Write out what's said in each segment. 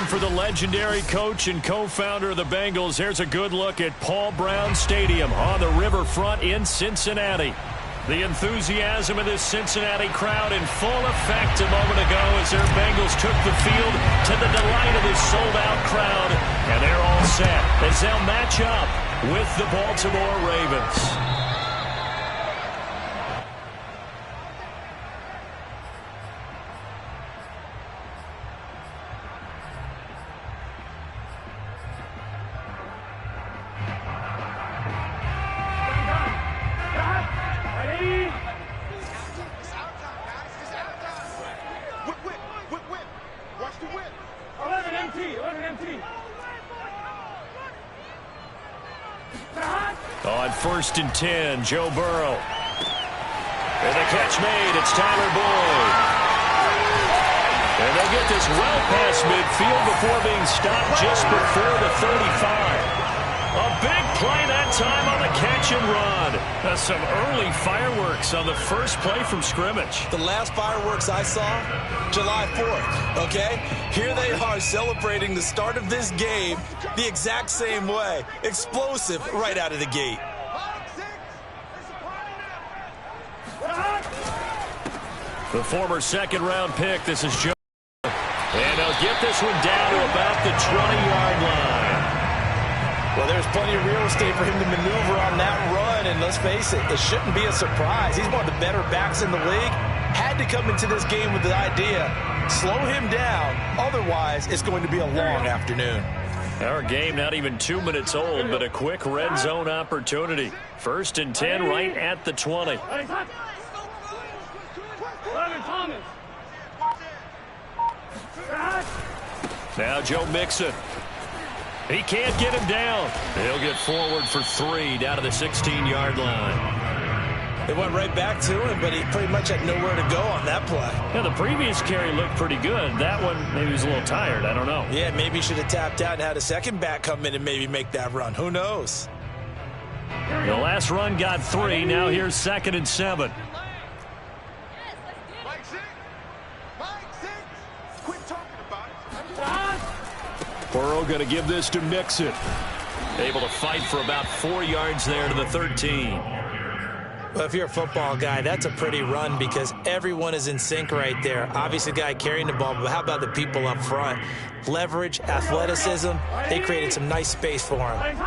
for the legendary coach and co-founder of the Bengals. Here's a good look at Paul Brown Stadium on the riverfront in Cincinnati. The enthusiasm of this Cincinnati crowd in full effect a moment ago as their Bengals took the field to the delight of this sold-out crowd. And they're all set as they'll match up with the Baltimore Ravens. On 1st and 10, Joe Burrow. And the catch made. It's Tyler Boyd. And they'll get this well past midfield before being stopped just before the 35. A big play that time on the catch and run. That's some early fireworks on the first play from scrimmage. The last fireworks I saw, July 4th, okay? Here they are celebrating the start of this game the exact same way. Explosive right out of the gate. The former second-round pick, this is Joe. And they'll get this one down to about the 20-yard line. Well, there's plenty of real estate for him to maneuver on that run, and let's face it, it shouldn't be a surprise. He's one of the better backs in the league. Had to come into this game with the idea, slow him down, otherwise it's going to be a long afternoon. Our game not even 2 minutes old, but a quick red zone opportunity. 1st and 10 right at the 20. Now Joe Mixon. He can't get him down. He'll get forward for 3 down to the 16-yard line. They went right back to him, but he pretty much had nowhere to go on that play. Yeah, the previous carry looked pretty good. That one, maybe he was a little tired. I don't know. Yeah, maybe he should have tapped out and had a second back come in and maybe make that run. Who knows? The last run got 3. Now here's 2nd and 7. Burrow going to give this to Mixon. Able to fight for about 4 yards there to the 13. Well, if you're a football guy, that's a pretty run because everyone is in sync right there. Obviously, the guy carrying the ball, but how about the people up front? Leverage, athleticism, they created some nice space for him.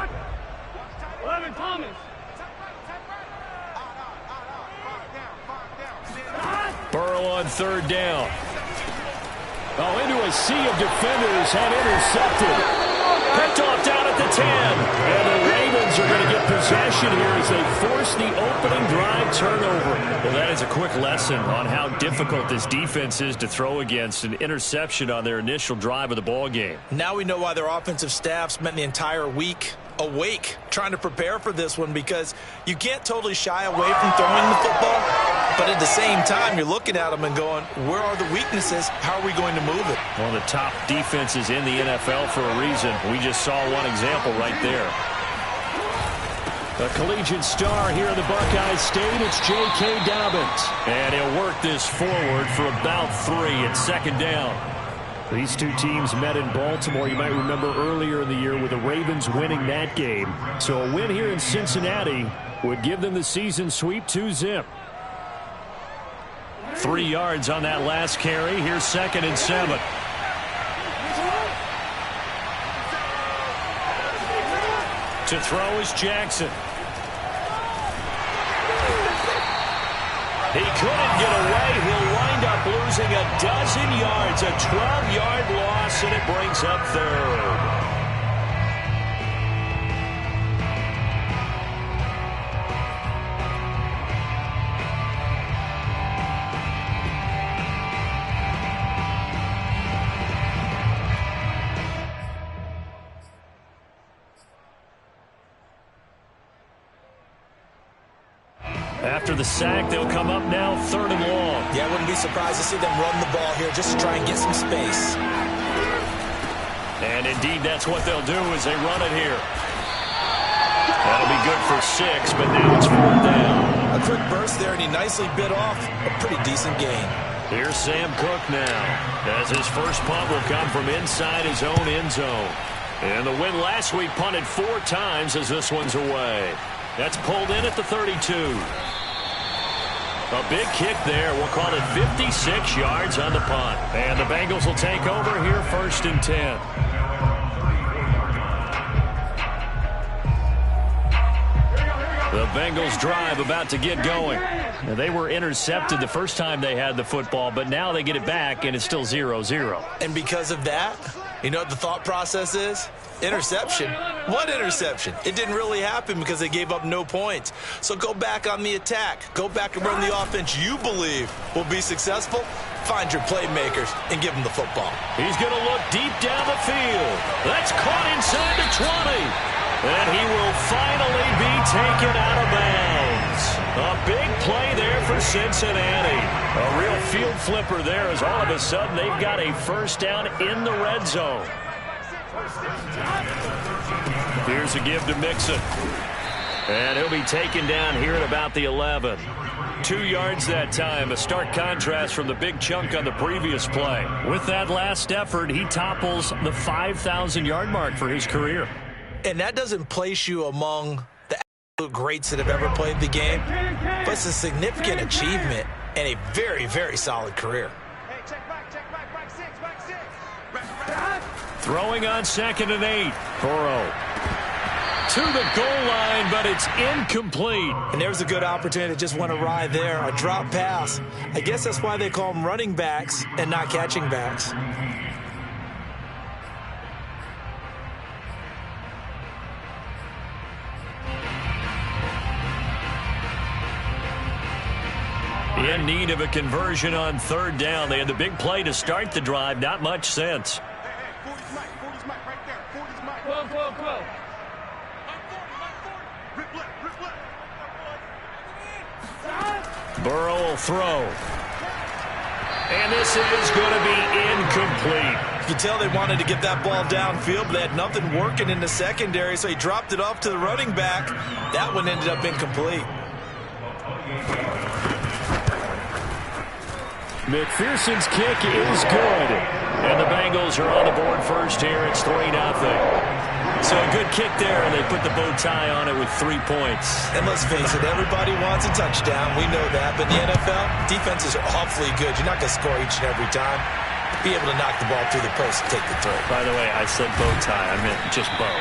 Burrow on 3rd down. Oh, into a sea of defenders and intercepted. Picked off down at the 10. And the Ravens are going to get possession here as they force the opening drive turnover. Well, that is a quick lesson on how difficult this defense is to throw against. An interception on their initial drive of the ball game. Now we know why their offensive staff spent the entire week awake trying to prepare for this one, because you can't totally shy away from throwing the football, but at the same time you're looking at them and going, where are the weaknesses? How are we going to move it? One of the top defenses in the NFL for a reason. We just saw one example right there. A collegiate star here in the Buckeye State, it's J.K. Dobbins. And he'll work this forward for about 3 at 2nd down. These two teams met in Baltimore, you might remember, earlier in the year with the Ravens winning that game. So a win here in Cincinnati would give them the season sweep 2-zip. 3 yards on that last carry. Here's 2nd and 7. To throw is Jackson. He couldn't get away. He'll wind up losing a dozen yards, a 12-yard loss, and it brings up 3rd. After the sack, they'll come up now 3rd and long. Yeah, I wouldn't be surprised to see them run the ball here just to try and get some space. And indeed, that's what they'll do as they run it here. That'll be good for 6, but now it's 4th down. A quick burst there, and he nicely bit off a pretty decent gain. Here's Sam Cook now, as his first punt will come from inside his own end zone. And the win last week punted 4 times as this one's away. That's pulled in at the 32. A big kick there. We'll call it 56 yards on the punt. And the Bengals will take over here 1st and 10. The Bengals drive about to get going. Now, they were intercepted the first time they had the football, but now they get it back, and it's still 0-0. And because of that, you know what the thought process is? Interception. What interception? It didn't really happen because they gave up no points. So go back on the attack. Go back and run the offense you believe will be successful. Find your playmakers and give them the football. He's going to look deep down the field. That's caught inside the 20. And he will finally be taken out of bounds. A big play there for Cincinnati. A real field flipper there as all of a sudden they've got a first down in the red zone. Here's a give to Mixon. And he'll be taken down here at about the 11. 2 yards that time, a stark contrast from the big chunk on the previous play. With that last effort, he topples the 5,000-yard mark for his career. And that doesn't place you among the absolute greats that have ever played the game, but it's a significant achievement and a very, very solid career. Throwing on 2nd and 8. Burrow to the goal line, but it's incomplete. And there's a good opportunity to just went awry there, a drop pass. I guess that's why they call them running backs and not catching backs. In need of a conversion on 3rd down. They had the big play to start the drive. Not much sense. Burrow will throw. And this is going to be incomplete. You can tell they wanted to get that ball downfield, but they had nothing working in the secondary, so he dropped it off to the running back. That one ended up incomplete. McPherson's kick is good. And the Bengals are on the board first here. It's 3-0. So a good kick there, and they put the bow tie on it with 3 points. And let's face it, everybody wants a touchdown. We know that. But in the NFL, defenses are awfully good. You're not going to score each and every time. Be able to knock the ball through the post and take the throw. By the way, I said bow tie. I meant just bow.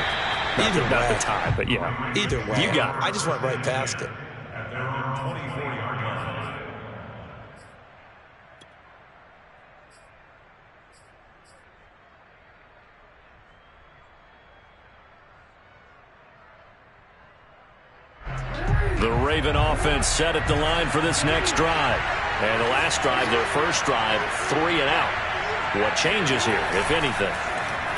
Either way. Not the tie, but yeah. Either way. You got it. I just went right past it. The Raven offense set at the line for this next drive. And the last drive, their first drive, 3 and out. What changes here, if anything?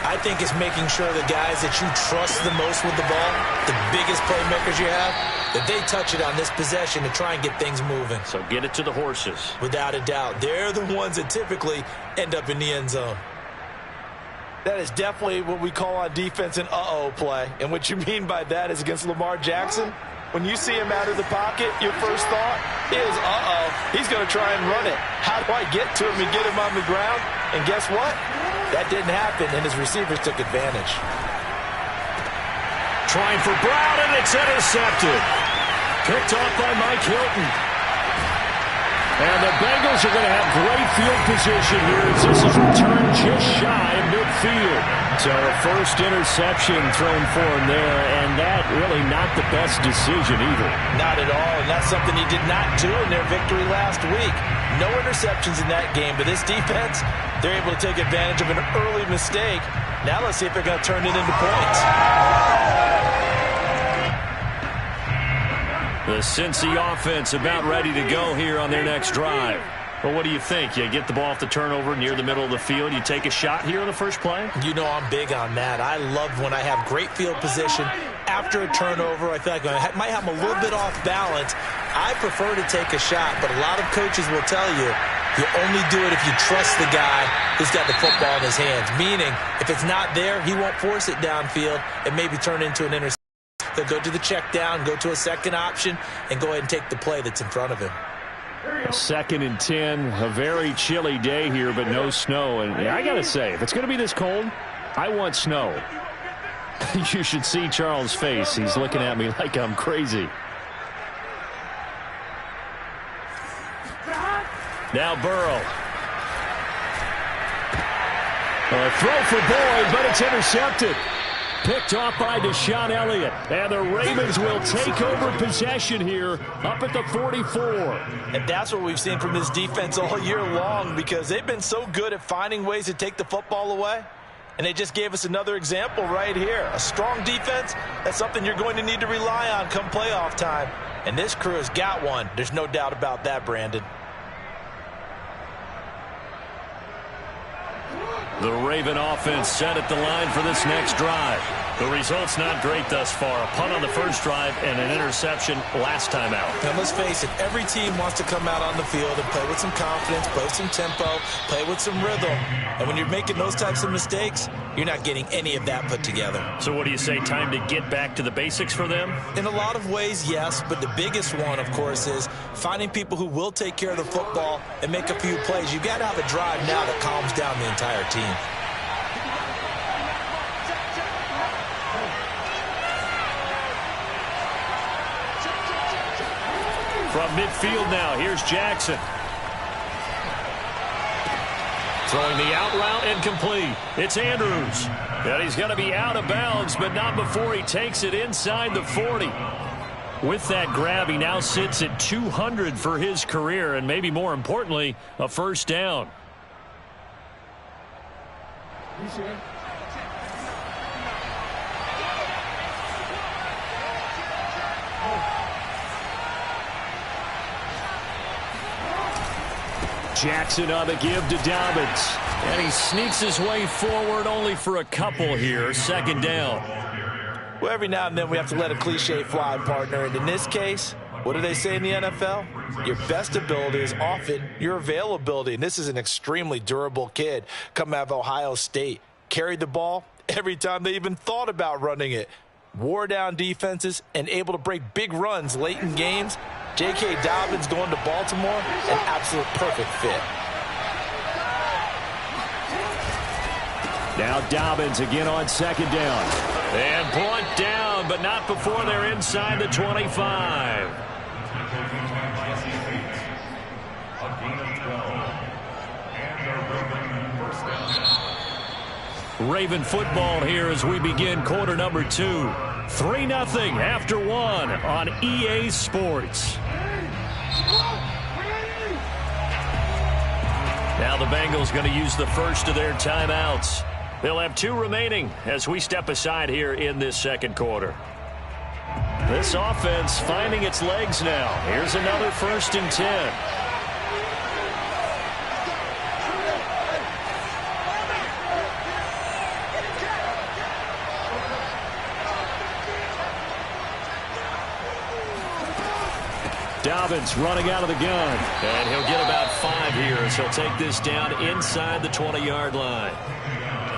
I think it's making sure the guys that you trust the most with the ball, the biggest playmakers you have, that they touch it on this possession to try and get things moving. So get it to the horses. Without a doubt. They're the ones that typically end up in the end zone. That is definitely what we call on defense an uh-oh play. And what you mean by that is against Lamar Jackson, when you see him out of the pocket, your first thought is, uh-oh, he's going to try and run it. How do I get to him and get him on the ground? And guess what? That didn't happen, and his receivers took advantage. Trying for Brown, and it's intercepted. Picked off by Mike Hilton. And the Bengals are going to have great field position here as this is returned just shy of midfield. So a first interception thrown for him there, and that really not the best decision either. Not at all, and that's something he did not do in their victory last week. No interceptions in that game, but this defense, they're able to take advantage of an early mistake. Now let's see if they're going to turn it into points. The Cincy offense about ready to go here on their next drive. Well, what do you think? You get the ball off the turnover near the middle of the field. You take a shot here on the first play? You know I'm big on that. I love when I have great field position. After a turnover, I feel like I might have them a little bit off balance. I prefer to take a shot, but a lot of coaches will tell you, you only do it if you trust the guy who's got the football in his hands. Meaning, if it's not there, he won't force it downfield and maybe turn into an interception. They'll go to the check down, go to a second option, and go ahead and take the play that's in front of him. 2nd and 10, a very chilly day here, but no snow. And I got to say, if it's going to be this cold, I want snow. You should see Charles' face. He's looking at me like I'm crazy. Now Burrow. A throw for Boyd, but it's intercepted. Picked off by Deshaun Elliott. And the Ravens will take over possession here up at the 44. And that's what we've seen from this defense all year long, because they've been so good at finding ways to take the football away. And they just gave us another example right here. A strong defense, that's something you're going to need to rely on come playoff time. And this crew has got one. There's no doubt about that, Brandon. The Raven offense set at the line for this next drive. The result's not great thus far. A punt on the first drive and an interception last time out. And let's face it, every team wants to come out on the field and play with some confidence, play with some tempo, play with some rhythm. And when you're making those types of mistakes, you're not getting any of that put together. So what do you say, time to get back to the basics for them? In a lot of ways, yes, but the biggest one, of course, is finding people who will take care of the football and make a few plays. You've got to have a drive now that calms down the entire team. From midfield now, here's Jackson. Throwing the out route incomplete. It's Andrews. And he's going to be out of bounds, but not before he takes it inside the 40. With that grab, he now sits at 200 for his career, and maybe more importantly, a first down. Jackson on the give to Dobbins. And he sneaks his way forward only for a couple here. Second down. Well, every now and then we have to let a cliche fly, partner. And in this case, what do they say in the NFL? Your best ability is often your availability. And this is an extremely durable kid coming out of Ohio State. Carried the ball every time they even thought about running it. Wore down defenses and able to break big runs late in games. J.K. Dobbins going to Baltimore, an absolute perfect fit. Now Dobbins again on second down. And brought down, but not before they're inside the 25. Raven football here as we begin quarter number 2. 3-0 after 1 on EA Sports. Now the Bengals going to use the first of their timeouts. They'll have 2 remaining as we step aside here in this second quarter. This offense finding its legs now. Here's another 1st and 10. Dobbins running out of the gun. And he'll get about 5 here as he'll take this down inside the 20-yard line.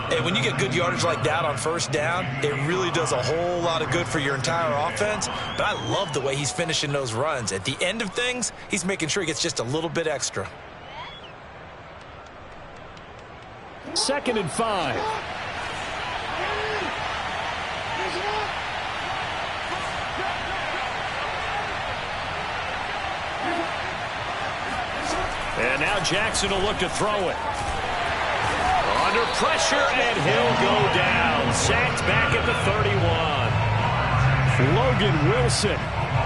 Hey, when you get good yardage like that on first down, it really does a whole lot of good for your entire offense. But I love the way he's finishing those runs. At the end of things, he's making sure he gets just a little bit extra. 2nd and 5. And now Jackson will look to throw it. Under pressure, and he'll go down. Sacked back at the 31. Logan Wilson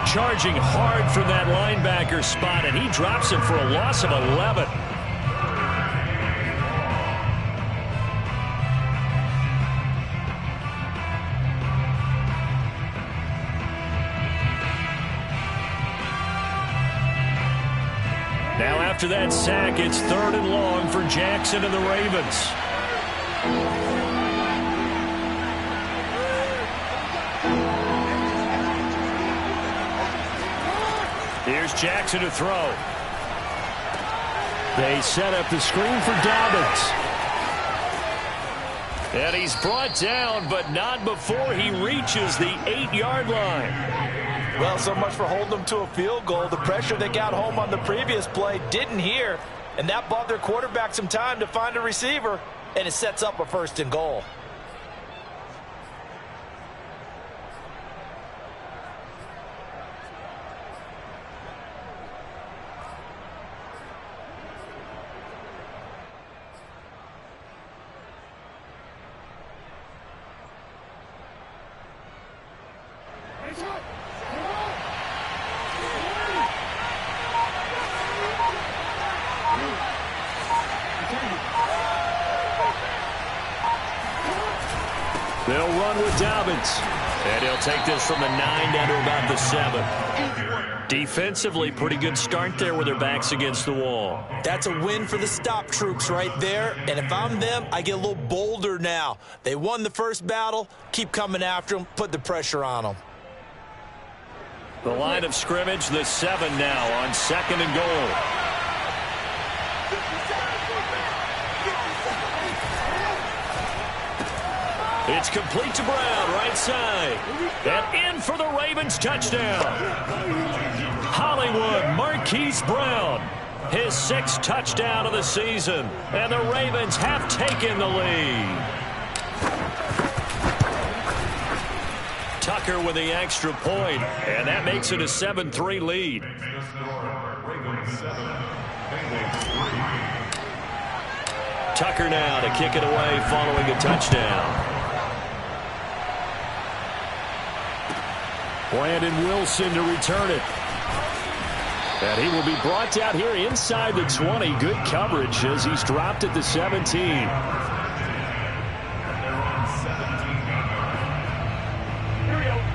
charging hard from that linebacker spot, and he drops it for a loss of 11. Now after that sack, it's 3rd and long for Jackson and the Ravens. Here's Jackson to throw. They set up the screen for Dobbins. And he's brought down, but not before he reaches the 8-yard line. Well, so much for holding them to a field goal. The pressure they got home on the previous play didn't hear, and that bought their quarterback some time to find a receiver, and it sets up a 1st and goal. They'll run with Dobbins. And he'll take this from the 9 down to about the 7. Defensively, pretty good start there with their backs against the wall. That's a win for the stop troops right there. And if I'm them, I get a little bolder now. They won the first battle. Keep coming after them. Put the pressure on them. The line of scrimmage, the 7 now on 2nd and goal. It's complete to Brown, right side. And in for the Ravens touchdown. Hollywood Marquise Brown, his 6th touchdown of the season. And the Ravens have taken the lead. Tucker with the extra point, and that makes it a 7-3 lead. Tucker now to kick it away following a touchdown. Brandon Wilson to return it. And he will be brought down here inside the 20. Good coverage as he's dropped at the 17.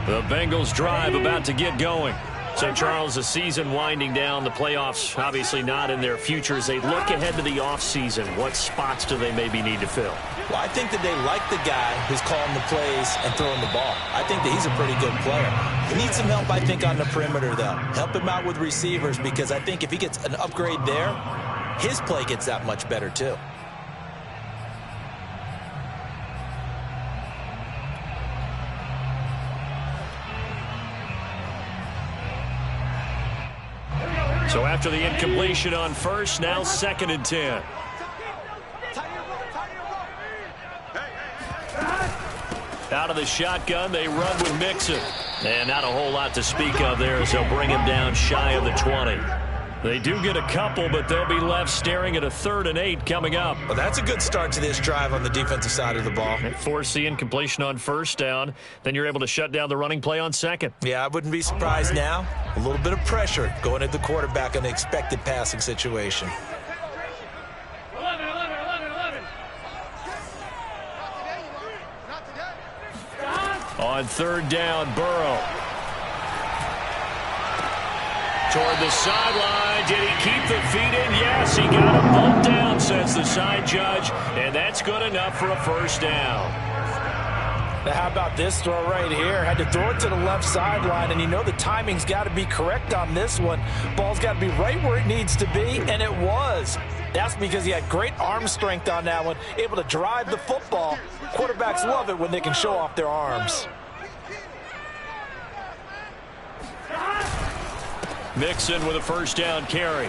The Bengals drive about to get going. So, Charles, the season winding down, the playoffs obviously not in their future. As they look ahead to the offseason, what spots do they maybe need to fill? Well, I think that they like the guy who's calling the plays and throwing the ball. I think that he's a pretty good player. He needs some help, I think, on the perimeter, though. Help him out with receivers, because I think if he gets an upgrade there, his play gets that much better, too. So after the incompletion on first, now 2nd and 10. Out of the shotgun, they run with Mixon. And not a whole lot to speak of there as they'll bring him down shy of the 20. They do get a couple, but they'll be left staring at a 3rd and 8 coming up. Well, that's a good start to this drive on the defensive side of the ball. They force the incompletion on first down. Then you're able to shut down the running play on 2nd. Yeah, I wouldn't be surprised now. A little bit of pressure going at the quarterback in an expected passing situation. 11. On 3rd down, Burrow. Toward the sideline. Did he keep the feet in? Yes, he got him pulled down, says the side judge. And that's good enough for a 1st down. Now, how about this throw right here? Had to throw it to the left sideline, and you know the timing's got to be correct on this one. Ball's got to be right where it needs to be, and it was. That's because he had great arm strength on that one, able to drive the football. Quarterbacks love it when they can show off their arms. Mixon with a 1st down carry.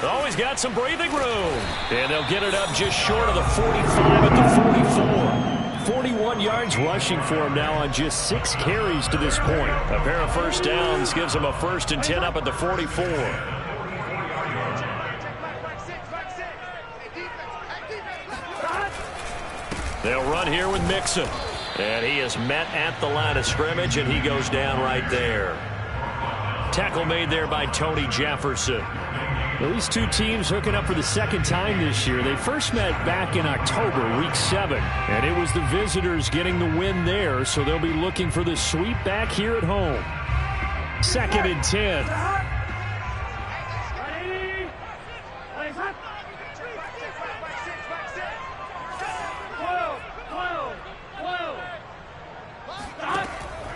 Oh, he's got some breathing room. And they'll get it up just short of the 45 at the 44. 41 yards rushing for him now on just 6 carries to this point. A pair of 1st downs gives him a 1st and 10 up at the 44. They'll run here with Mixon. And he is met at the line of scrimmage, and he goes down right there. Tackle made there by Tony Jefferson. Well, these two teams hooking up for the 2nd time this year. They first met back in October, week 7. And it was the visitors getting the win there, so they'll be looking for the sweep back here at home. 2nd and 10.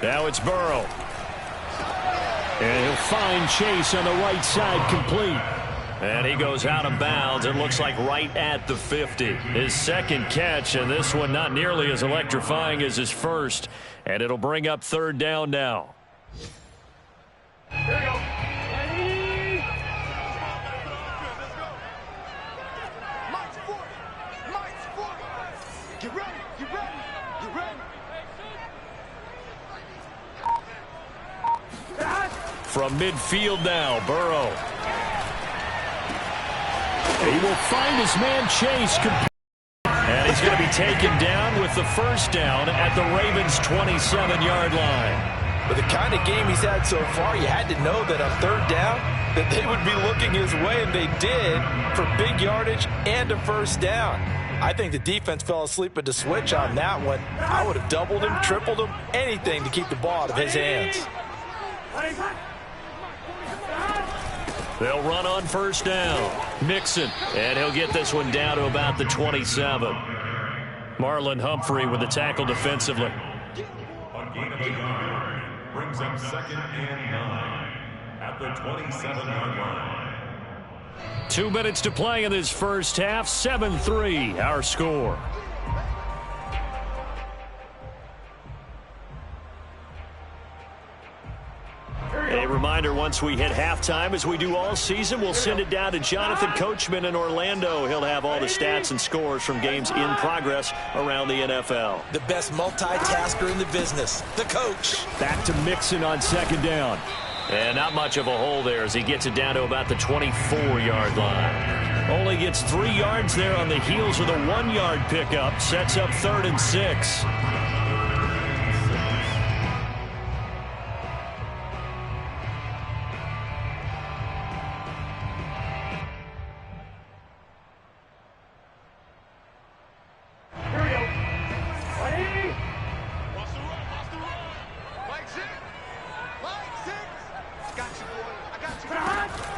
Now it's Burrow. And he'll find Chase on the right side complete. And he goes out of bounds. It looks like right at the 50. His 2nd catch, and this one not nearly as electrifying as his first. And it'll bring up 3rd down now. From midfield now, Burrow. He will find his man Chase. And he's going to be taken down with the first down at the Ravens' 27-yard line. With the kind of game he's had so far, you had to know that on third down that they would be looking his way, and they did, for big yardage and a first down. I think the defense fell asleep at the switch on that one. I would have doubled him, tripled him, anything to keep the ball out of his hands. They'll run on first down. Mixon, and he'll get this one down to about the 27. Marlon Humphrey with the tackle defensively. A gain of a yard brings up 2nd and 9 at the 27-yard line. 2 minutes to play in this first half. 7-3 our score. A reminder, once we hit halftime, as we do all season, we'll send it down to Jonathan Coachman in Orlando. He'll have all the stats and scores from games in progress around the NFL. The best multitasker in the business, the coach. Back to Mixon on second down. And not much of a hole there as he gets it down to about the 24-yard line. Only gets 3 yards there on the heels of the 1-yard pickup. Sets up 3rd and 6.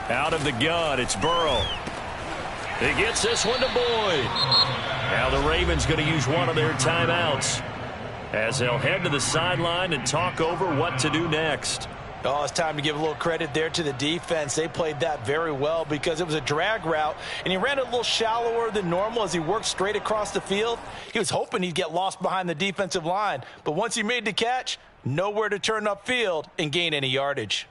Out of the gun, it's Burrow. He gets this one to Boyd. Now the Ravens going to use one of their timeouts as they'll head to the sideline and talk over what to do next. Oh, it's time to give a little credit there to the defense. They played that very well because it was a drag route, and he ran it a little shallower than normal as he worked straight across the field. He was hoping he'd get lost behind the defensive line, but once he made the catch, nowhere to turn upfield and gain any yardage.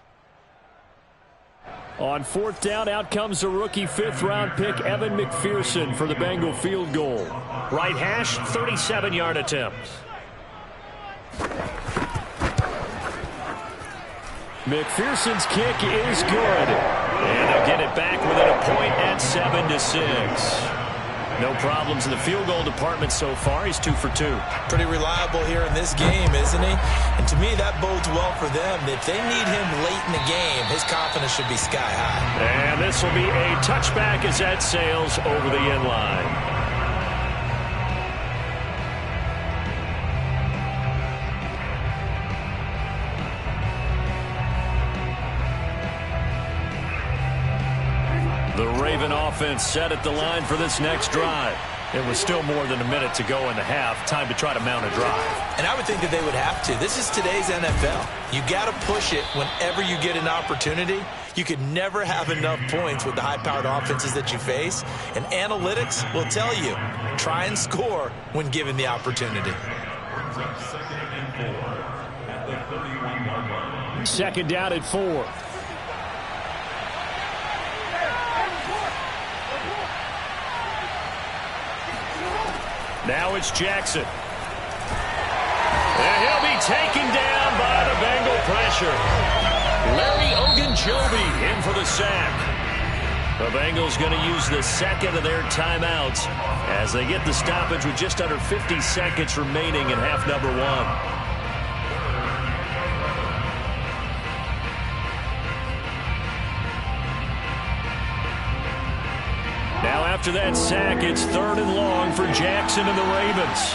On 4th down, out comes the rookie 5th-round pick, Evan McPherson, for the Bengal field goal. Right hash, 37-yard attempt. McPherson's kick is good. And they'll get it back within a point at 7-6. No problems in the field goal department so far. He's 2 for 2. Pretty reliable here in this game, isn't he? And to me, that bodes well for them. If they need him late in the game, his confidence should be sky high. And this will be a touchback as that sails over the end line. The Raven offense set at the line for this next drive. It was still more than a minute to go in the half. Time to try to mount a drive. And I would think that they would have to. This is today's NFL. You got to push it whenever you get an opportunity. You could never have enough points with the high-powered offenses that you face. And analytics will tell you, try and score when given the opportunity. Brings up 2nd and 4 at the 31-yard line. 2nd down at 4. Now it's Jackson. And he'll be taken down by the Bengal pressure. Larry Ogunjobi in for the sack. The Bengals going to use the second of their timeouts as they get the stoppage with just under 50 seconds remaining in half number 1. Now after that sack, it's 3rd and long for Jackson and the Ravens.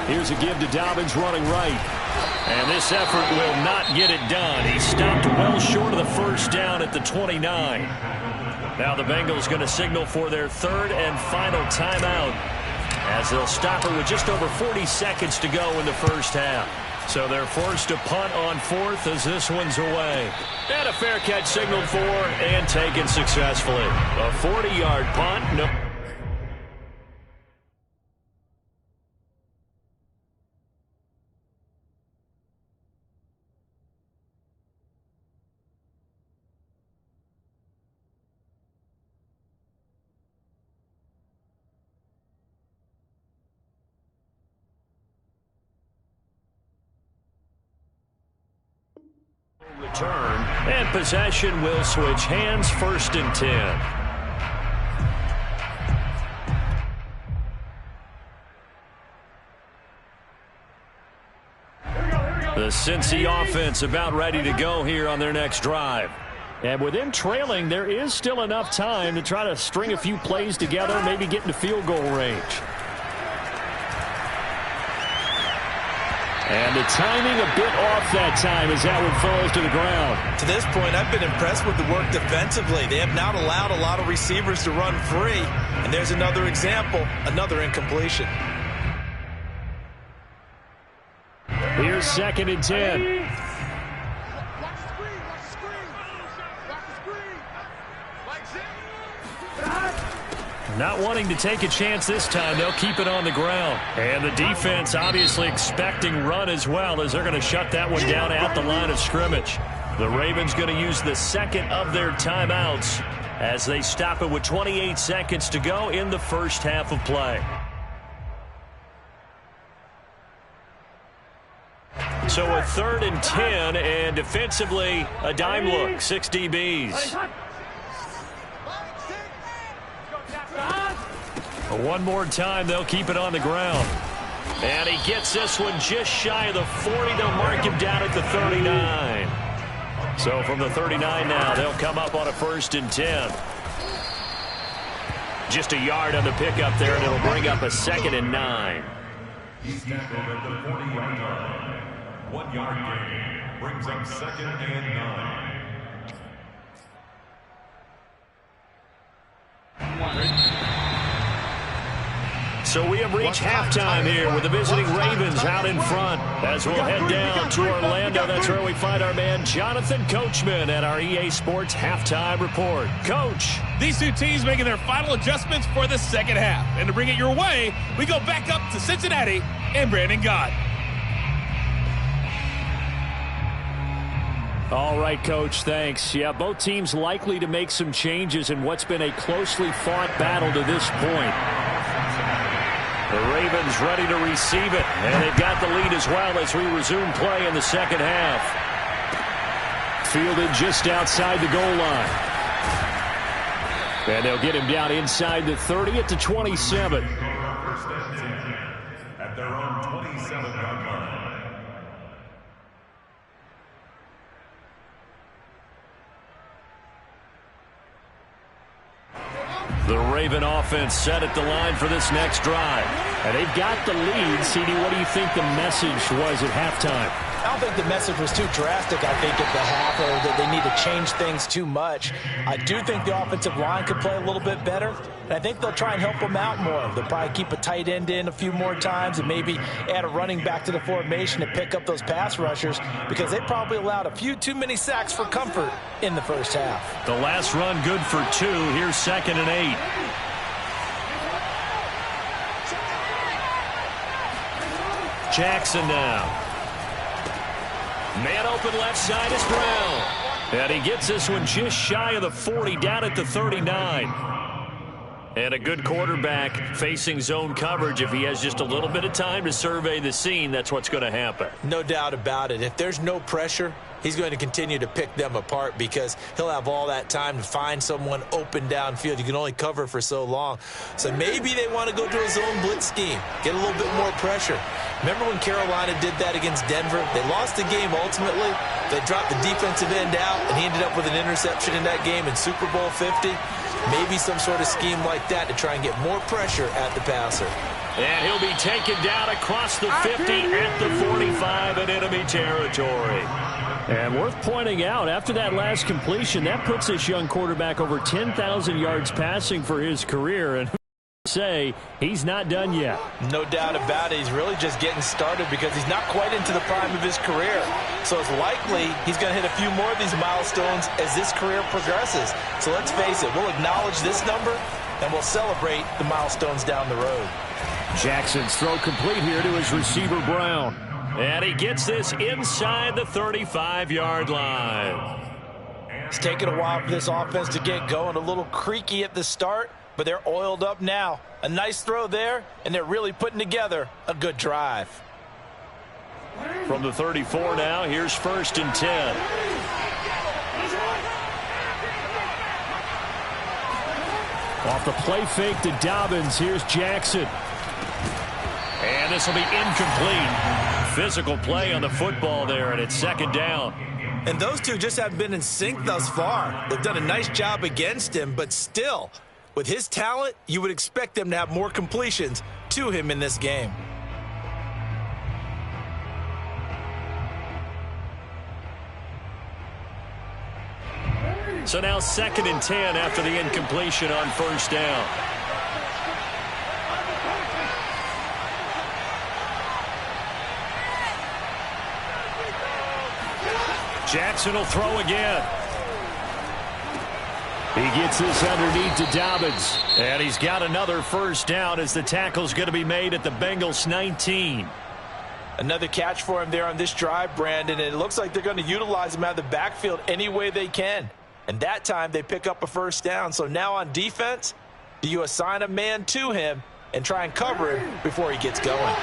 Here's a give to Dobbins running right. And this effort will not get it done. He stopped well short of the first down at the 29. Now the Bengals going to signal for their 3rd and final timeout as they'll stop it with just over 40 seconds to go in the first half. So they're forced to punt on 4th as this one's away. And a fair catch signaled for and taken successfully. A 40-yard punt. No. And possession will switch hands, 1st and 10. The Cincy offense about ready to go here on their next drive. And with them trailing, there is still enough time to try to string a few plays together, maybe get into field goal range. And the timing a bit off that time as that one falls to the ground. To this point, I've been impressed with the work defensively. They have not allowed a lot of receivers to run free. And there's another example, another incompletion. Here's 2nd and 10. Not wanting to take a chance this time, they'll keep it on the ground. And the defense obviously expecting run as well, as they're going to shut that one down at the line of scrimmage. The Ravens going to use the 2nd of their timeouts as they stop it with 28 seconds to go in the first half of play. So a 3rd and 10, and defensively a dime look, 6 DBs. One more time, they'll keep it on the ground. And he gets this one just shy of the 40. They'll mark him down at the 39. So from the 39 now, they'll come up on a 1st and 10. Just a yard on the pickup there, and it'll bring up a 2nd and 9. He's tackled at the 40-yard line. 1 yard gain brings up 2nd and 9. So we have reached halftime here with the visiting Ravens out in front. As we'll head down to Orlando, that's where we find our man Jonathan Coachman at our EA Sports Halftime Report. Coach. These two teams making their final adjustments for the second half. And to bring it your way, we go back up to Cincinnati and Brandon Gott. All right, Coach, thanks. Yeah, both teams likely to make some changes in what's been a closely fought battle to this point. The Ravens ready to receive it, and they've got the lead as well as we resume play in the second half. Fielded just outside the goal line. And they'll get him down inside the 30 at the 27. At their own 27-yard line. The Raven offense set at the line for this next drive. And they've got the lead. CD, what do you think the message was at halftime? I don't think the message was too drastic, I think, at the half, or that they need to change things too much. I do think the offensive line could play a little bit better, and I think they'll try and help them out more. They'll probably keep a tight end in a few more times and maybe add a running back to the formation to pick up those pass rushers, because they probably allowed a few too many sacks for comfort in the first half. The last run good for 2. Here's 2nd and 8. Jackson now. Man open left side is Brown. And he gets this one just shy of the 40, down at the 39. And a good quarterback facing zone coverage. If he has just a little bit of time to survey the scene, that's what's going to happen. No doubt about it. If there's no pressure, he's going to continue to pick them apart, because he'll have all that time to find someone open downfield. You can only cover for so long. So maybe they want to go to a zone blitz scheme, get a little bit more pressure. Remember when Carolina did that against Denver? They lost the game ultimately. They dropped the defensive end out, and he ended up with an interception in that game in Super Bowl 50. Maybe some sort of scheme like that to try and get more pressure at the passer. And he'll be taken down across the 50 at the 45 in enemy territory. And worth pointing out, after that last completion, that puts this young quarterback over 10,000 yards passing for his career. And say he's not done yet. No doubt about it. He's really just getting started, because he's not quite into the prime of his career. So it's likely he's going to hit a few more of these milestones as this career progresses. So let's face it, we'll acknowledge this number and we'll celebrate the milestones down the road. Jackson's throw complete here to his receiver Brown. And he gets this inside the 35-yard line. It's taken a while for this offense to get going. A little creaky at the start, but they're oiled up now. A nice throw there, and they're really putting together a good drive. From the 34 now, here's 1st and 10. Off the play fake to Dobbins. Here's Jackson. And this will be incomplete. Physical play on the football there, and it's second down. And those two just haven't been in sync thus far. They've done a nice job against him, but still, with his talent, you would expect them to have more completions to him in this game. So now 2nd and 10 after the incompletion on first down. Jackson will throw again. He gets this underneath to Dobbins. And he's got another first down as the tackle's going to be made at the Bengals 19. Another catch for him there on this drive, Brandon. And it looks like they're going to utilize him out of the backfield any way they can. And that time they pick up a first down. So now on defense, do you assign a man to him and try and cover him before he gets going?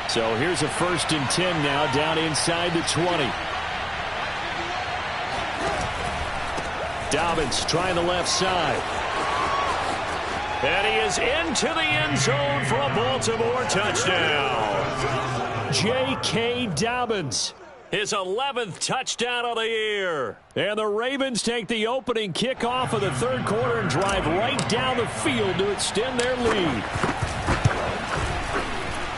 So here's a 1st and 10 now down inside the 20. Dobbins trying the left side. And he is into the end zone for a Baltimore touchdown. J.K. Dobbins, his 11th touchdown of the year. And the Ravens take the opening kickoff of the third quarter and drive right down the field to extend their lead.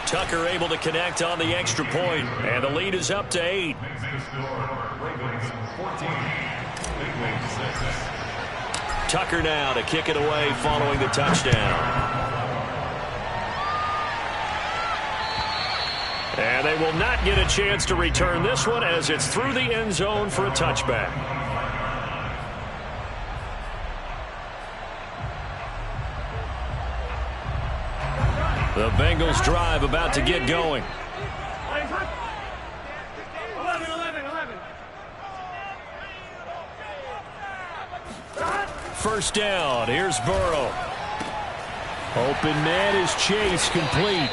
Tucker able to connect on the extra point, and the lead is up to 8. Tucker now to kick it away following the touchdown. And they will not get a chance to return this one as it's through the end zone for a touchback. The Bengals drive about to get going. First down. Here's Burrow. Open man is Chase, complete.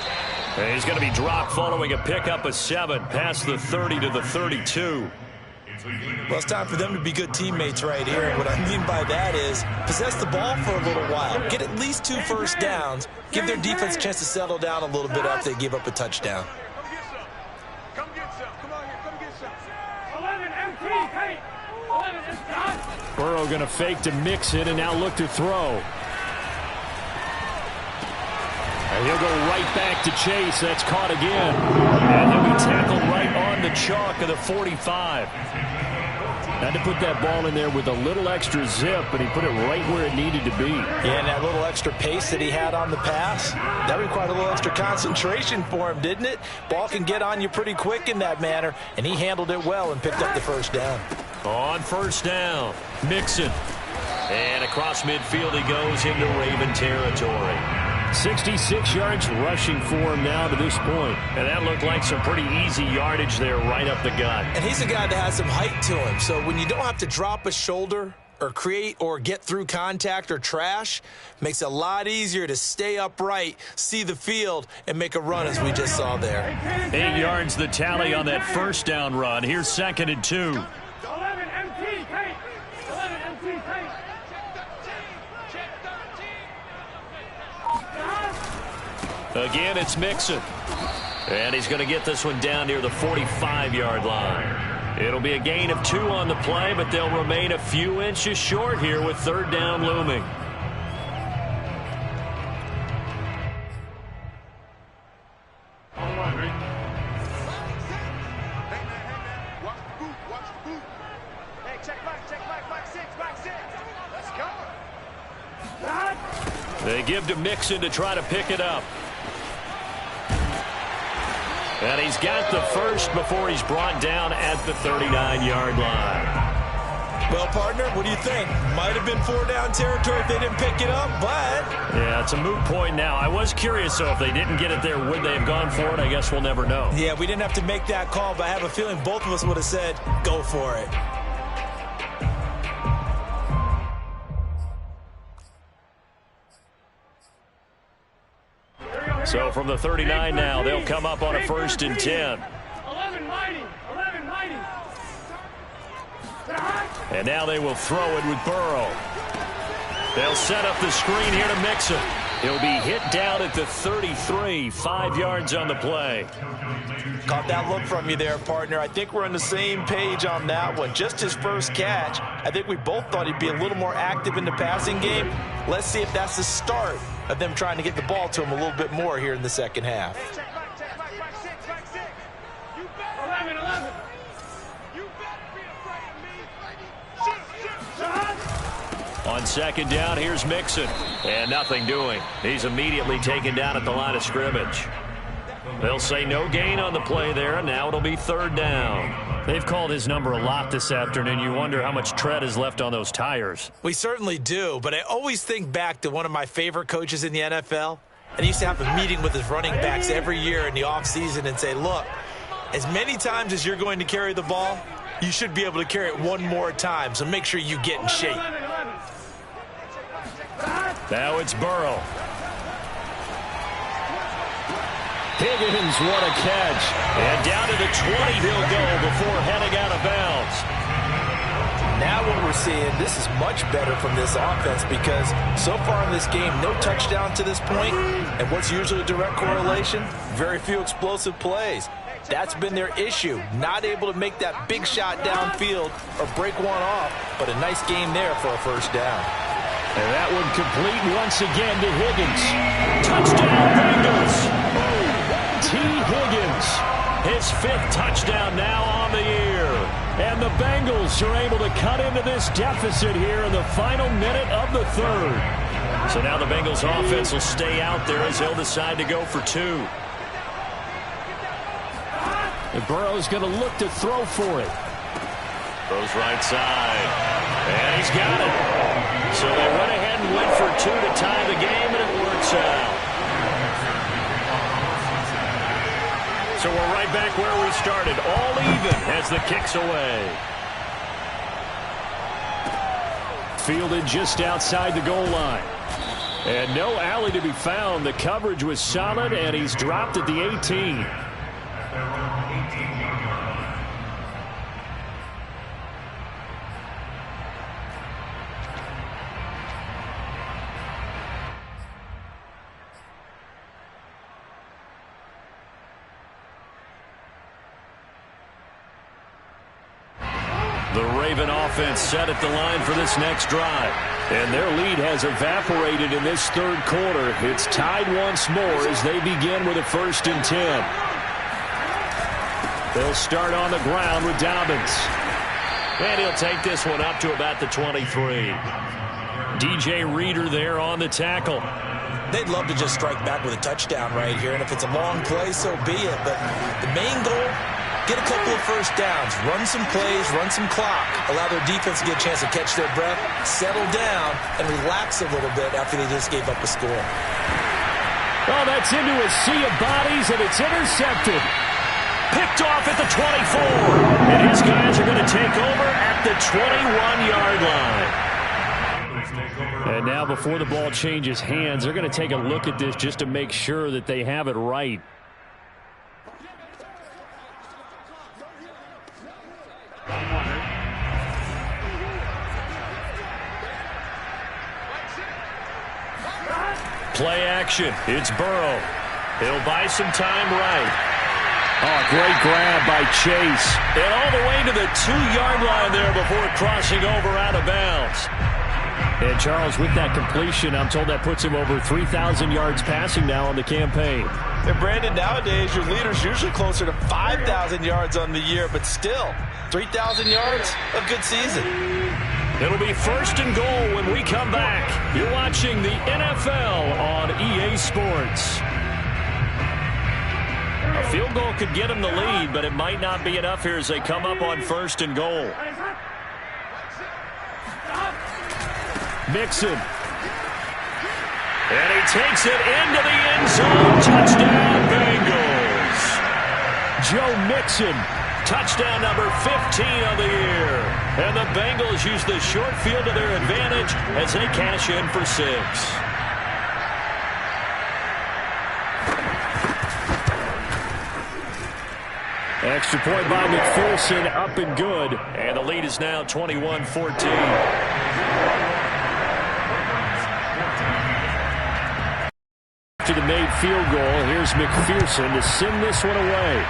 And he's going to be dropped following a pickup of 7 past the 30 to the 32. Well, it's time for them to be good teammates right here. And what I mean by that is possess the ball for a little while. Get at least 2 first downs. Give their defense a chance to settle down a little bit after they give up a touchdown. Come get some. Come on here. Come get some. 11 MT. Hey. 11 MT. Burrow going to fake to mix it and now look to throw. And he'll go right back to Chase. That's caught again. And he'll be tackled right on the chalk of the 45. Had to put that ball in there with a little extra zip, and he put it right where it needed to be. Yeah, and that little extra pace that he had on the pass, that required a little extra concentration for him, didn't it? Ball can get on you pretty quick in that manner, and he handled it well and picked up the first down. On first down, Mixon. And across midfield he goes into Raven territory. 66 yards rushing for him now to this point. And that looked like some pretty easy yardage there right up the gut. And he's a guy that has some height to him. So when you don't have to drop a shoulder or create or get through contact or trash, makes it a lot easier to stay upright, see the field, and make a run as we just saw there. 8 yards the tally on that first down run. Here's 2nd and 2. 11 MT. Hey. 11 MT. Hey. Again, it's Mixon. And he's going to get this one down near the 45-yard line. It'll be a gain of 2 on the play, but they'll remain a few inches short here with third down looming. They give to Mixon to try to pick it up. And he's got the first before he's brought down at the 39-yard line. Well, partner, what do you think? Might have been 4 down territory if they didn't pick it up, but... Yeah, it's a moot point now. I was curious, though, if they didn't get it there, would they have gone for it? I guess we'll never know. Yeah, we didn't have to make that call, but I have a feeling both of us would have said, go for it. So from the 39 now, they'll come up on a 1st and 10. 11 mighty. 11 mighty. And now they will throw it with Burrow. They'll set up the screen here to Mixon. He'll be hit down at the 33, 5 yards on the play. Caught that look from you there, partner. I think we're on the same page on that one. Just his first catch. I think we both thought he'd be a little more active in the passing game. Let's see if that's the start of them trying to get the ball to him a little bit more here in the second half. Check back, 6. You better 11. You better be afraid of me. Shoot. On second down, here's Mixon. And nothing doing. He's immediately taken down at the line of scrimmage. They'll say no gain on the play there, and now it'll be third down. They've called his number a lot this afternoon. You wonder how much tread is left on those tires. We certainly do, but I always think back to one of my favorite coaches in the NFL. And he used to have a meeting with his running backs every year in the offseason and say, look, as many times as you're going to carry the ball, you should be able to carry it one more time, so make sure you get in shape. Now it's Burrow. Higgins, what a catch. And down to the 20 he'll go before heading out of bounds. Now what we're seeing, this is much better from this offense because so far in this game, no touchdown to this point. And what's usually a direct correlation? Very few explosive plays. That's been their issue. Not able to make that big shot downfield or break one off, but a nice game there for a first down. And that one complete once again to Higgins. Touchdown, Bengals. T. Higgins, his 5th touchdown now on the year. And the Bengals are able to cut into this deficit here in the final minute of the third. So now the Bengals offense will stay out there as they'll decide to go for 2. And Burrow's going to look to throw for it. Throws right side. And he's got it. So they went ahead and went for 2 to tie the game, and it works out. So we're right back where we started, all even as the kick's away. Fielded just outside the goal line. And no alley to be found. The coverage was solid, and he's dropped at the 18. The Raven offense set at the line for this next drive. And their lead has evaporated in this third quarter. It's tied once more as they begin with a 1st and 10. They'll start on the ground with Dobbins. And he'll take this one up to about the 23. DJ Reader there on the tackle. They'd love to just strike back with a touchdown right here, and if it's a long play, so be it. But the main goal, get a couple of first downs, run some plays, run some clock, allow their defense to get a chance to catch their breath, settle down, and relax a little bit after they just gave up a score. Oh, that's into a sea of bodies, and it's intercepted. Picked off at the 24. And his guys are going to take over at the 21-yard line. And now before the ball changes hands, they're going to take a look at this just to make sure that they have it right. Play action. It's Burrow. He'll buy some time right. Oh, great grab by Chase. And all the way to the 2-yard line there before crossing over out of bounds. And Charles, with that completion, I'm told that puts him over 3,000 yards passing now on the campaign. And Brandon, nowadays your leader's usually closer to 5,000 yards on the year, but still, 3,000 yards, a good season. It'll be 1st and goal when we come back. You're watching the NFL on EA Sports. A field goal could get them the lead, but it might not be enough here as they come up on 1st and goal. Mixon. And he takes it into the end zone. Touchdown, Bengals. Joe Mixon, touchdown number 15 of the year. And the Bengals use the short field to their advantage as they cash in for 6. Extra point by McPherson, up and good. And the lead is now 21-14. field goal. Here's McPherson to send this one away.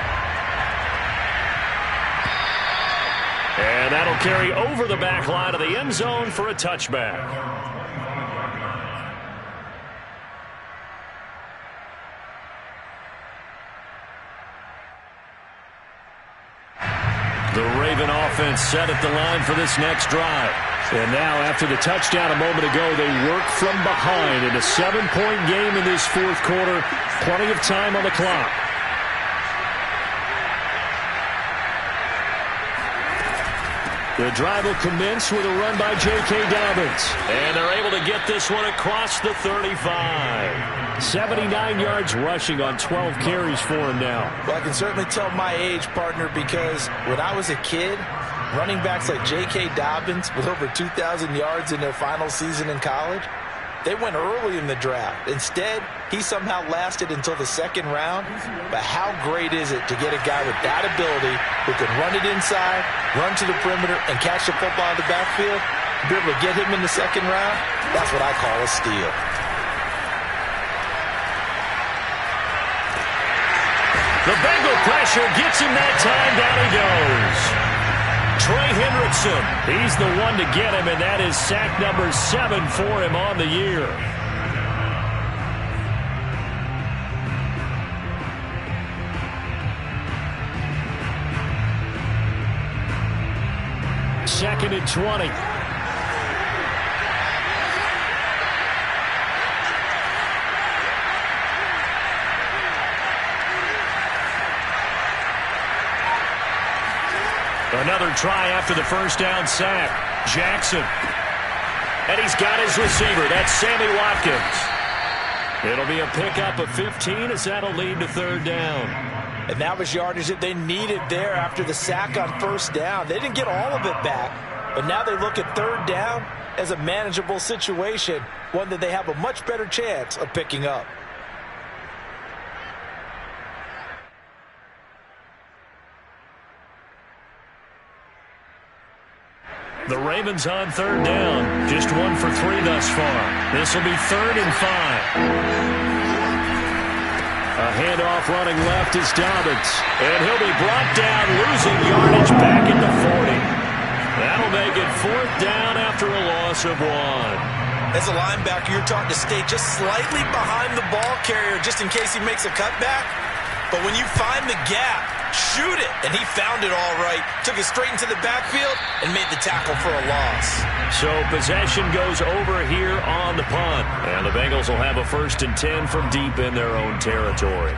And that'll carry over the back line of the end zone for a touchback. The Raven offense set at the line for this next drive. And now, after the touchdown a moment ago, they work from behind in a 7-point game in this fourth quarter. Plenty of time on the clock. The drive will commence with a run by J.K. Dobbins. And they're able to get this one across the 35. 79 yards rushing on 12 carries for him now. Well, I can certainly tell my age, partner, because when I was a kid, running backs like J.K. Dobbins with over 2,000 yards in their final season in college, they went early in the draft. Instead, he somehow lasted until the second round. But how great is it to get a guy with that ability who can run it inside, run to the perimeter, and catch the football in the backfield? Be able to get him in the second round? That's what I call a steal. The Bengal pressure gets him that time. Down he goes. Trey Hendrickson, he's the one to get him, and that is sack number 7 for him on the year. Second and 20. Another try after the first down sack. Jackson. And he's got his receiver. That's Sammy Watkins. It'll be a pickup of 15 as that'll lead to third down. And that was yardage that they needed there after the sack on first down. They didn't get all of it back, but now they look at third down as a manageable situation, one that they have a much better chance of picking up. The Ravens on third down. Just 1 for 3 thus far. This will be 3rd and 5. A handoff running left is Dobbins. And he'll be brought down, losing yardage back at the 40. That'll make it 4th down after a loss of 1. As a linebacker, you're taught to stay just slightly behind the ball carrier just in case he makes a cutback. But when you find the gap, shoot it. And he found it all right. Took it straight into the backfield and made the tackle for a loss. So possession goes over here on the punt. And the Bengals will have a 1st and 10 from deep in their own territory.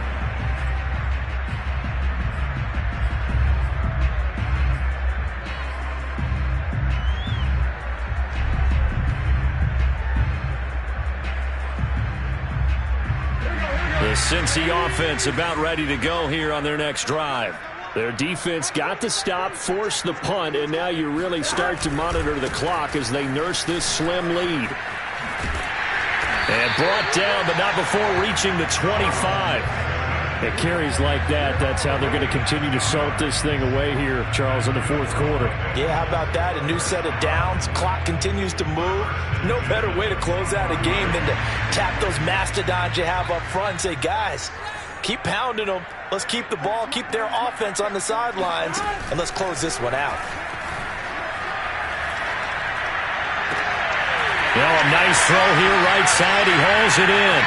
The Cincy offense about ready to go here on their next drive. Their defense got the stop, forced the punt, and now you really start to monitor the clock as they nurse this slim lead. And brought down, but not before reaching the 25. It carries like that. That's how they're going to continue to salt this thing away here, Charles, in the fourth quarter. Yeah, how about that? A new set of downs. Clock continues to move. No better way to close out a game than to tap those mastodons you have up front and say, guys, keep pounding them. Let's keep the ball, keep their offense on the sidelines, and let's close this one out. Well, a nice throw here right side. He hauls it in.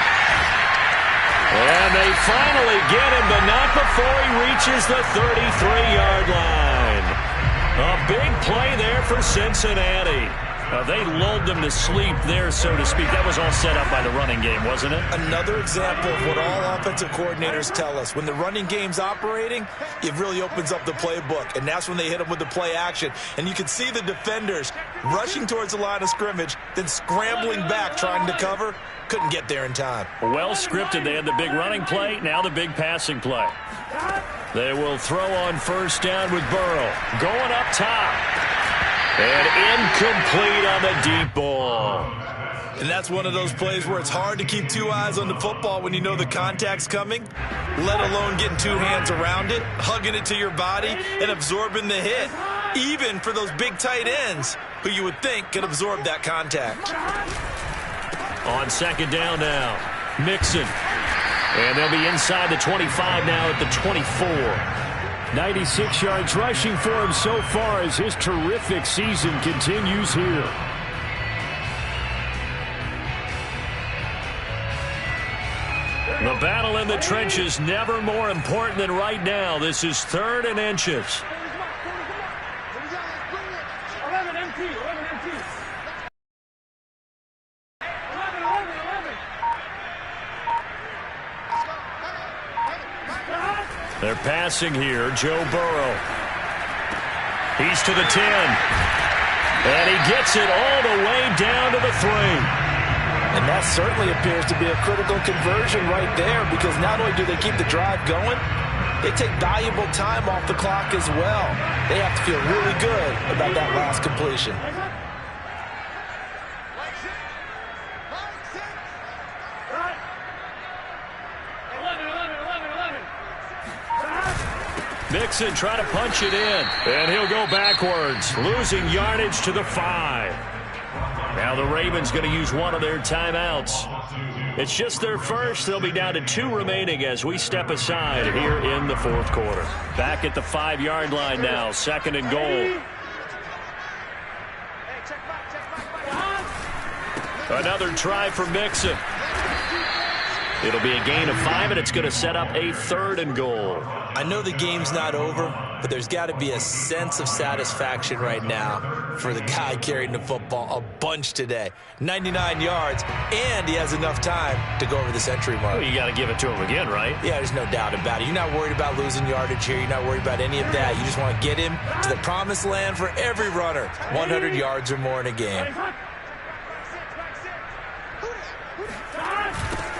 And they finally get him, but not before he reaches the 33-yard line. A big play there for Cincinnati. They lulled them to sleep there, so to speak. That was all set up by the running game, wasn't it? Another example of what all offensive coordinators tell us. When the running game's operating, it really opens up the playbook, and that's when they hit them with the play action. And you can see the defenders rushing towards the line of scrimmage, then scrambling back trying to cover. Couldn't get there in time. Well scripted. They had the big running play, now the big passing play. They will throw on first down with Burrow. Going up top. And incomplete on the deep ball. And that's one of those plays where it's hard to keep 2 eyes on the football when you know the contact's coming, let alone getting 2 hands around it, hugging it to your body, and absorbing the hit, even for those big tight ends who you would think could absorb that contact. On second down now, Mixon. And they'll be inside the 25 now at the 24. 96 yards rushing for him so far as his terrific season continues here. The battle in the trenches never more important than right now. This is 3rd and inches. 11 MT, 11 MT. 11, 11, 11. They're passing here. Joe Burrow. He's to the 10. And he gets it all the way down to the 3. And that certainly appears to be a critical conversion right there, because not only do they keep the drive going, they take valuable time off the clock as well. They have to feel really good about that last completion. Mixon trying to punch it in, and he'll go backwards, losing yardage to the 5. Now the Ravens going to use one of their timeouts. It's just their first. They'll be down to 2 remaining as we step aside here in the 4th quarter. Back at the 5-yard line now, 2nd and goal. Another try for Mixon. It'll be a gain of 5, and it's going to set up a 3rd and goal. I know the game's not over, but there's got to be a sense of satisfaction right now for the guy carrying the football a bunch today. 99 yards, and he has enough time to go over the century mark. Well, you got to give it to him again, right? Yeah, there's no doubt about it. You're not worried about losing yardage here. You're not worried about any of that. You just want to get him to the promised land for every runner. 100 yards or more in a game.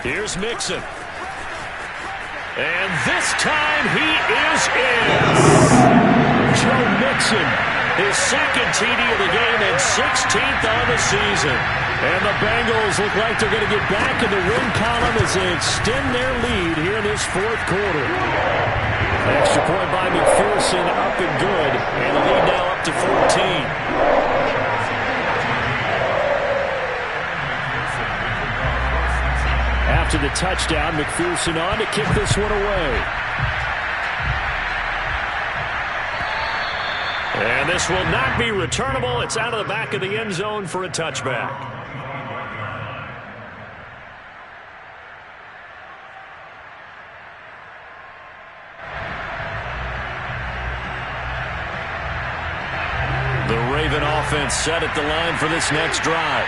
Here's Mixon. And this time he is in. Joe Mixon, his 2nd TD of the game and 16th on the season. And the Bengals look like they're going to get back in the win column as they extend their lead here in this 4th quarter. Extra point by McPherson, up and good. And the lead now up to 14. After the touchdown, McPherson on to kick this one away. And this will not be returnable. It's out of the back of the end zone for a touchback. The Raven offense set at the line for this next drive.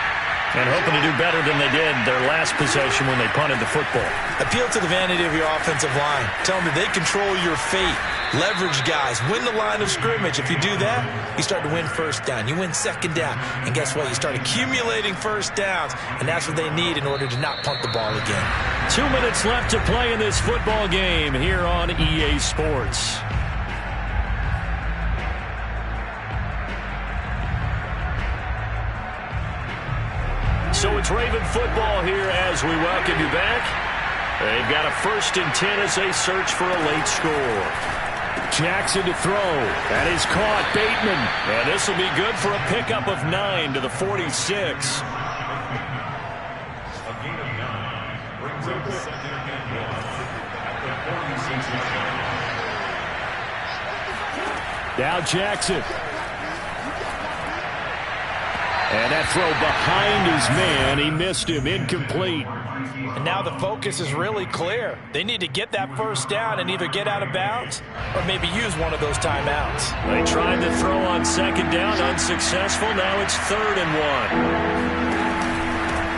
And hoping to do better than they did their last possession when they punted the football. Appeal to the vanity of your offensive line. Tell them that they control your fate. Leverage guys. Win the line of scrimmage. If you do that, you start to win 1st down. You win 2nd down. And guess what? You start accumulating 1st downs. And that's what they need in order to not punt the ball again. 2 minutes left to play in this football game here on EA Sports. So it's Raven football here as we welcome you back. They've got a 1st and 10 as they search for a late score. Jackson to throw. That is caught. Bateman. And this will be good for a pickup of 9 to the 46. A gain of 9 brings up 2nd and 1 at the 46 yard line. Now Jackson. And that throw behind his man. He missed him. Incomplete. And now the focus is really clear. They need to get that 1st down and either get out of bounds or maybe use one of those timeouts. They tried to throw on 2nd down. Unsuccessful. Now it's 3rd and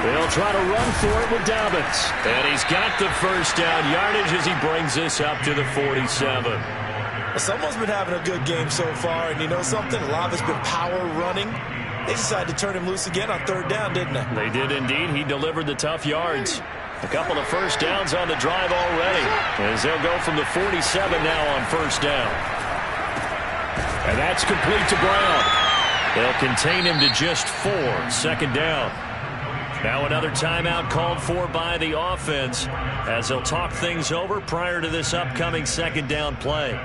1. They'll try to run for it with Dobbins. And he's got the 1st down yardage as he brings this up to the 47. Well, someone's been having a good game so far. And you know something? A lot of it's been power running. They decided to turn him loose again on 3rd down, didn't they? They did indeed. He delivered the tough yards. A couple of 1st downs on the drive already, as they'll go from the 47 now on 1st down. And that's complete to Brown. They'll contain him to just 4. 2nd down. Now another timeout called for by the offense as they'll talk things over prior to this upcoming 2nd down play.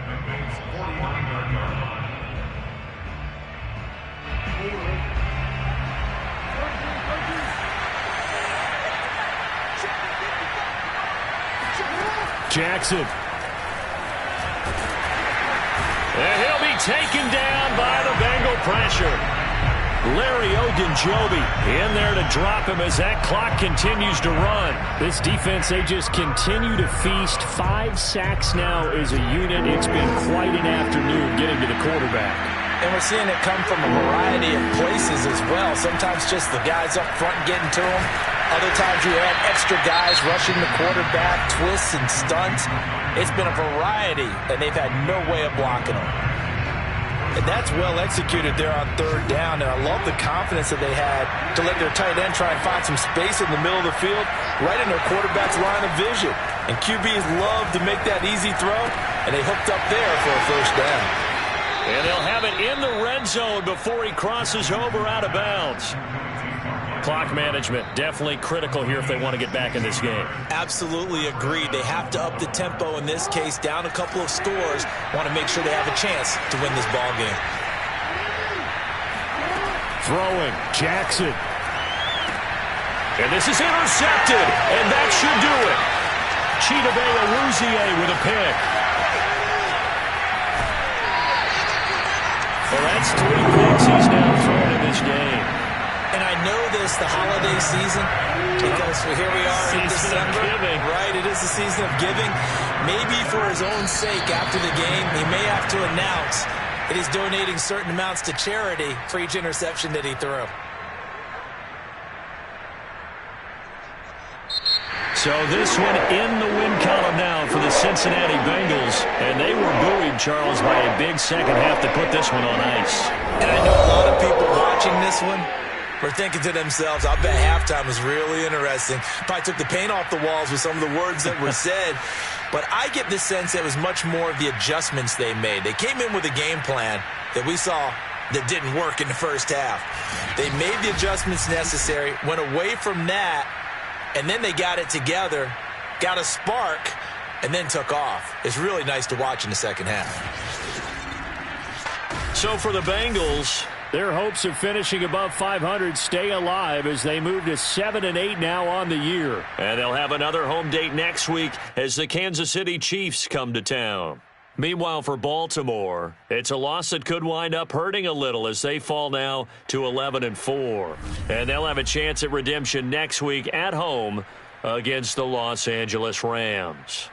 Jackson. And he'll be taken down by the Bengal pressure. Larry Ogunjobi in there to drop him as that clock continues to run. This defense, they just continue to feast. 5 sacks now as a unit. It's been quite an afternoon getting to the quarterback. And we're seeing it come from a variety of places as well. Sometimes just the guys up front getting to him. Other times you add extra guys rushing the quarterback, twists and stunts. It's been a variety, and they've had no way of blocking him. And that's well executed there on 3rd down, and I love the confidence that they had to let their tight end try and find some space in the middle of the field, right in their quarterback's line of vision. And QBs love to make that easy throw, and they hooked up there for a 1st down. And they'll have it in the red zone before he crosses over out of bounds. Clock management, definitely critical here if they want to get back in this game. Absolutely agreed. They have to up the tempo in this case, down a couple of scores. Want to make sure they have a chance to win this ball game. Throwing, Jackson. And this is intercepted, and that should do it. Chidobe Awuzie with a pick. Well, that's 3 picks he's now thrown in this game. And I know this, the holiday season, because here we are in December. Right, it is the season of giving. Maybe for his own sake after the game, he may have to announce that he's donating certain amounts to charity for each interception that he threw. So this one in the win column now for the Cincinnati Bengals. And they were buoyed, Charles, by a big second half to put this one on ice. And I know a lot of people watching this one were thinking to themselves, I bet halftime was really interesting. Probably took the paint off the walls with some of the words that were said. But I get the sense that it was much more of the adjustments they made. They came in with a game plan that we saw that didn't work in the first half. They made the adjustments necessary, went away from that, and then they got it together, got a spark, and then took off. It's really nice to watch in the second half. So for the Bengals, their hopes of finishing above 500 stay alive as they move to 7-8 now on the year. And they'll have another home date next week as the Kansas City Chiefs come to town. Meanwhile, for Baltimore, it's a loss that could wind up hurting a little as they fall now to 11-4. And they'll have a chance at redemption next week at home against the Los Angeles Rams.